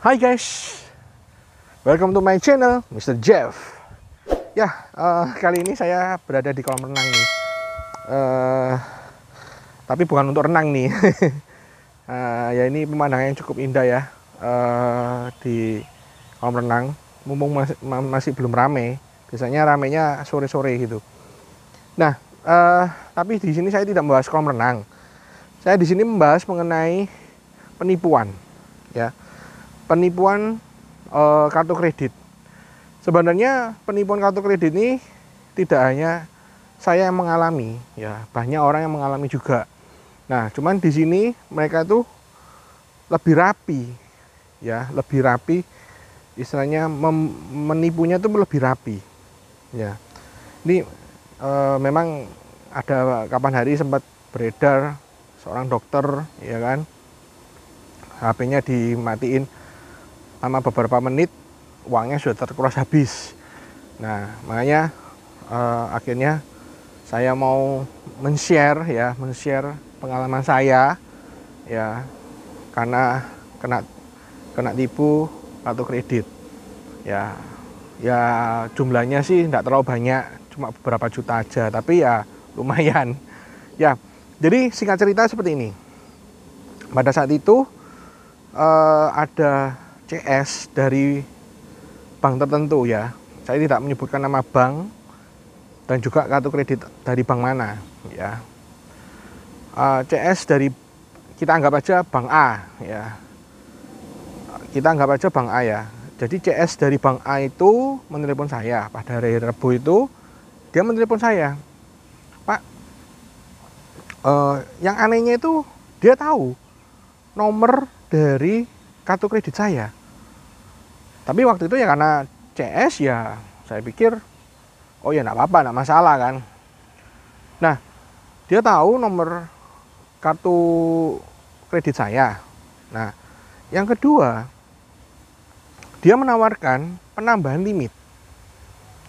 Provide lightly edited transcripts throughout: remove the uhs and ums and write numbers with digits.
Hai guys, welcome to my channel, Mr. Jeff. Ya, kali ini saya berada di kolam renang nih. Tapi bukan untuk renang nih. Ya ini pemandangan yang cukup indah ya di kolam renang. Mumpung masih belum rame. Biasanya ramenya sore-sore gitu. Nah, tapi di sini saya tidak membahas kolam renang. Saya di sini membahas mengenai penipuan, ya. Penipuan kartu kredit. Sebenarnya penipuan kartu kredit ini tidak hanya saya yang mengalami, ya, banyak orang yang mengalami juga. Nah, cuman di sini mereka itu lebih rapi, ya, lebih rapi. Istilahnya menipunya itu lebih rapi, ya. Ini memang ada kapan hari sempat beredar seorang dokter, ya kan, HP-nya dimatiin. Selama beberapa menit uangnya sudah terkuras habis. Nah, makanya akhirnya saya mau men-share pengalaman saya, ya, karena kena tipu kartu kredit. Ya jumlahnya sih tidak terlalu banyak, cuma beberapa juta aja, tapi ya lumayan. Ya, jadi singkat cerita seperti ini. Pada saat itu ada CS dari bank tertentu, ya. Saya tidak menyebutkan nama bank dan juga kartu kredit dari bank mana, ya. CS dari, kita anggap aja bank A, ya. Kita anggap aja bank A, ya. Jadi CS dari bank A itu menelepon saya pada hari Rabu itu. Dia menelepon saya, Pak. Yang anehnya itu dia tahu nomor dari kartu kredit saya. Tapi waktu itu ya karena CS, ya saya pikir oh ya enggak apa-apa, enggak masalah kan. Nah, dia tahu nomor kartu kredit saya. Nah, yang kedua, dia menawarkan penambahan limit.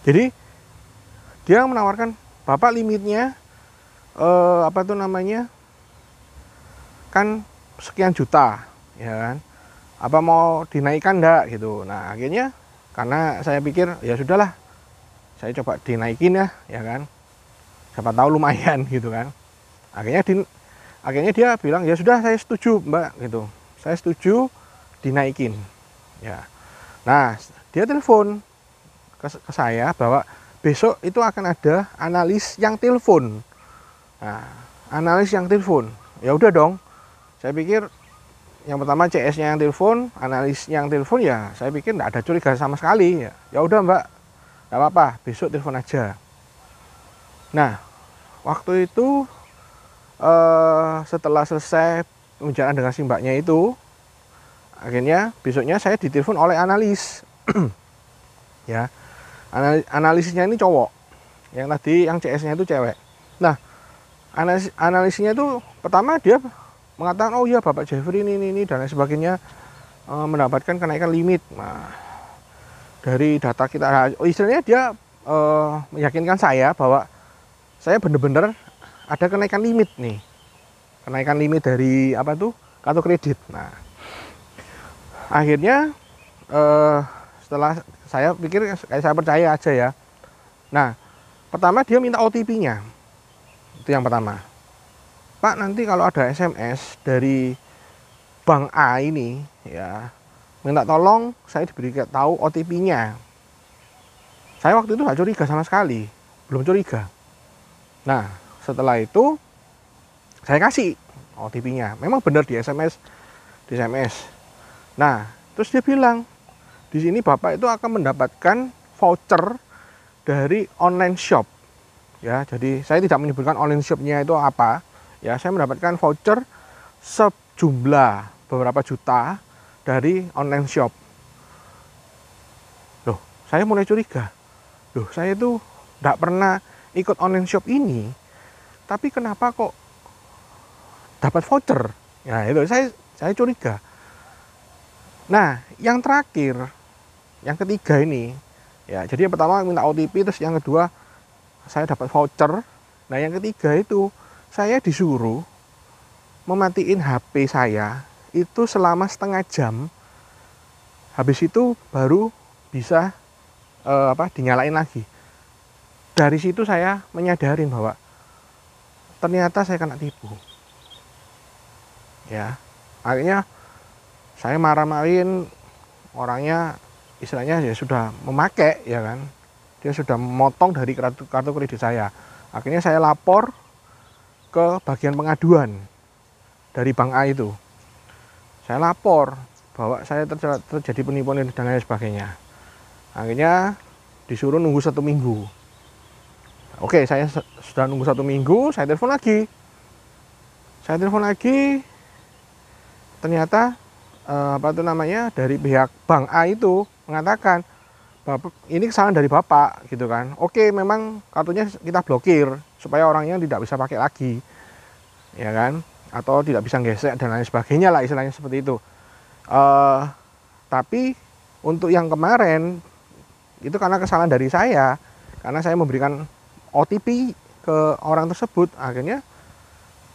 Jadi dia menawarkan, Bapak limitnya kan sekian juta, ya kan. Apa mau dinaikkan enggak gitu. Nah, akhirnya karena saya pikir ya sudahlah, saya coba dinaikin ya kan. Siapa tahu lumayan gitu kan. Akhirnya dia bilang, ya sudah, saya setuju Mbak gitu. Saya setuju dinaikin. Ya. Nah, dia telepon ke saya bahwa besok itu akan ada analis yang telepon. Nah, analis yang telepon. Ya udah dong. Saya pikir yang pertama CS-nya yang telepon, analis yang telepon, ya saya pikir enggak ada curiga sama sekali. Ya udah Mbak, enggak apa-apa, besok telepon aja. Nah, waktu itu setelah selesai pembicaraan dengan si mbaknya itu, akhirnya besoknya saya ditelepon oleh analis. Ya, analisnya ini cowok. Yang tadi yang CS-nya itu cewek. Nah, analisnya itu pertama dia mengatakan, oh iya Bapak Jeffrey ini dan lain sebagainya mendapatkan kenaikan limit. Nah, dari data kita, istilahnya dia meyakinkan saya bahwa saya benar-benar ada kenaikan limit nih. Kenaikan limit dari kartu kredit. Nah, akhirnya setelah saya pikir kayak saya percaya aja ya. Nah, pertama dia minta OTP-nya. Itu yang pertama. Pak, nanti kalau ada SMS dari bank A ini, ya, minta tolong saya diberi tahu OTP-nya. Saya waktu itu nggak curiga sama sekali, belum curiga. Nah, setelah itu saya kasih OTP-nya. Memang benar di SMS. Nah, terus dia bilang, di sini Bapak itu akan mendapatkan voucher dari online shop. Ya, jadi saya tidak menyebutkan online shop-nya itu apa. Ya, saya mendapatkan voucher sejumlah beberapa juta dari online shop. Loh, saya mulai curiga. Loh, saya itu tidak pernah ikut online shop ini, tapi kenapa kok dapat voucher? Ya, itu saya curiga. Nah, yang terakhir, yang ketiga ini, ya, jadi yang pertama minta OTP, terus yang kedua saya dapat voucher. Nah, yang ketiga itu saya disuruh mematiin HP saya itu selama setengah jam Habis itu baru bisa dinyalain lagi. Dari situ saya menyadarin bahwa ternyata saya kena tipu. Ya, akhirnya saya marah-marahin orangnya, istilahnya ya sudah memakai, ya kan. Dia sudah memotong dari kartu kredit saya. Akhirnya saya lapor ke bagian pengaduan dari Bank A itu. Saya lapor bahwa saya terjadi penipuan dan lain sebagainya. Akhirnya disuruh nunggu 1 minggu. Oke, saya sudah nunggu 1 minggu, saya telepon lagi. Ternyata dari pihak Bank A itu mengatakan bahwa ini kesalahan dari Bapak gitu kan. Oke, memang kartunya kita blokir supaya orangnya tidak bisa pakai lagi, ya kan, atau tidak bisa gesek dan lain sebagainya lah, istilahnya seperti itu. Tapi untuk yang kemarin itu karena kesalahan dari saya, karena saya memberikan OTP ke orang tersebut. Akhirnya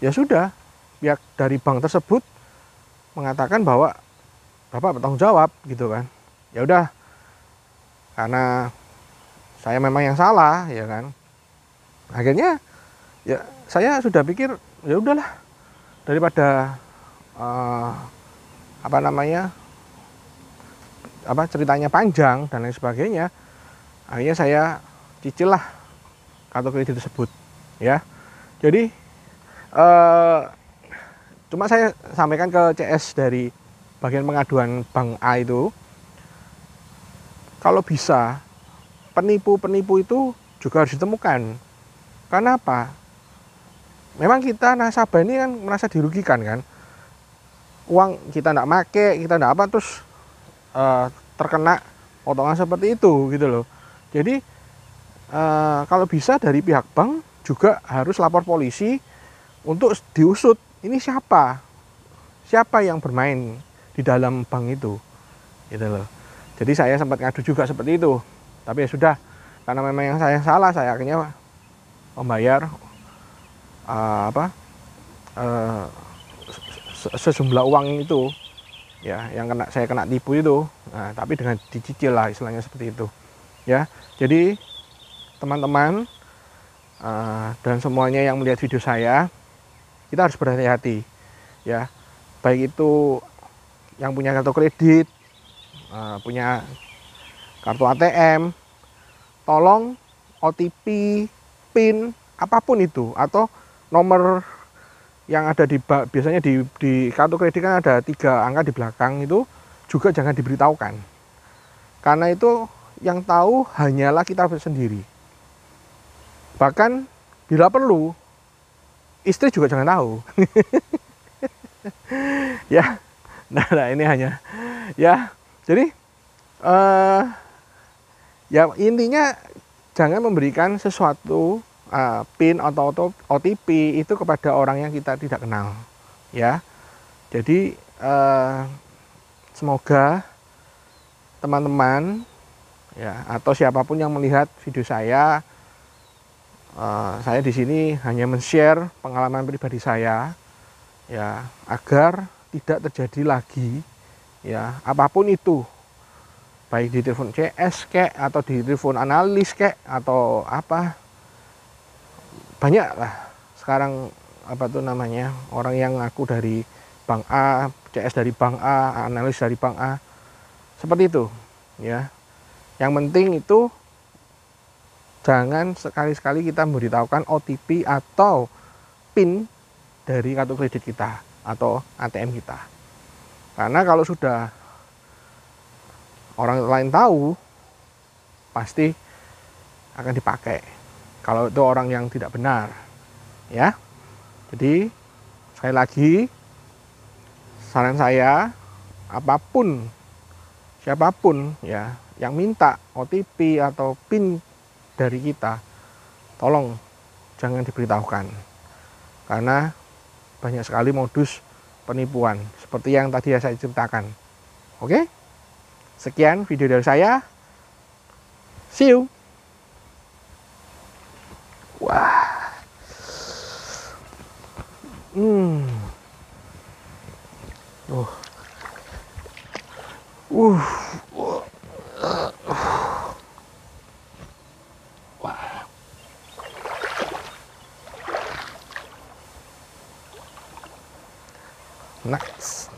ya sudah, pihak dari bank tersebut mengatakan bahwa Bapak bertanggung jawab gitu kan. Ya udah, karena saya memang yang salah, ya kan. Akhirnya ya saya sudah pikir ya udahlah, daripada ceritanya panjang dan lain sebagainya, akhirnya saya cicil lah kartu kredit tersebut, ya. Jadi cuma saya sampaikan ke CS dari bagian pengaduan Bank A itu, kalau bisa penipu-penipu itu juga harus ditemukan. Karena apa? Memang kita nasabah ini kan merasa dirugikan kan. Uang kita tidak make, kita tidak apa, terus terkena potongan seperti itu gitu loh. Jadi kalau bisa dari pihak bank juga harus lapor polisi untuk diusut. Ini siapa yang bermain di dalam bank itu, gitu loh. Jadi saya sempat ngadu juga seperti itu, tapi ya sudah, karena memang yang saya salah, saya akhirnya membayar sejumlah uang itu, ya, yang saya kena tipu itu. Nah, tapi dengan dicicil lah, istilahnya seperti itu, ya. Jadi teman-teman dan semuanya yang melihat video saya, kita harus berhati-hati, ya. Baik itu yang punya kartu kredit, punya kartu ATM, tolong OTP, PIN, apapun itu, atau nomor yang ada biasanya di kartu kredit kan ada 3 angka di belakang, itu juga jangan diberitahukan, karena itu yang tahu hanyalah kita sendiri. Bahkan bila perlu, istri juga jangan tahu. Ya, nah ini hanya, ya, jadi ya intinya jangan memberikan sesuatu PIN atau OTP itu kepada orang yang kita tidak kenal, ya. Jadi semoga teman-teman, ya, atau siapapun yang melihat video saya di sini hanya men-share pengalaman pribadi saya, ya, agar tidak terjadi lagi, ya, apapun itu, baik di telepon CS kek, atau di telepon analis kek, atau apa, banyak lah sekarang orang yang ngaku dari Bank A, CS dari Bank A, analis dari Bank A, seperti itu, ya. Yang penting itu jangan sekali-sekali kita memberitahukan OTP atau PIN dari kartu kredit kita atau ATM kita. Karena kalau sudah orang lain tahu, pasti akan dipakai. Kalau itu orang yang tidak benar, ya. Jadi sekali lagi, saran saya, siapapun, ya, yang minta OTP atau PIN dari kita, tolong jangan diberitahukan, karena banyak sekali modus penipuan seperti yang tadi saya ceritakan. Oke, sekian video dari saya. See you. Wah. Uh. Nice.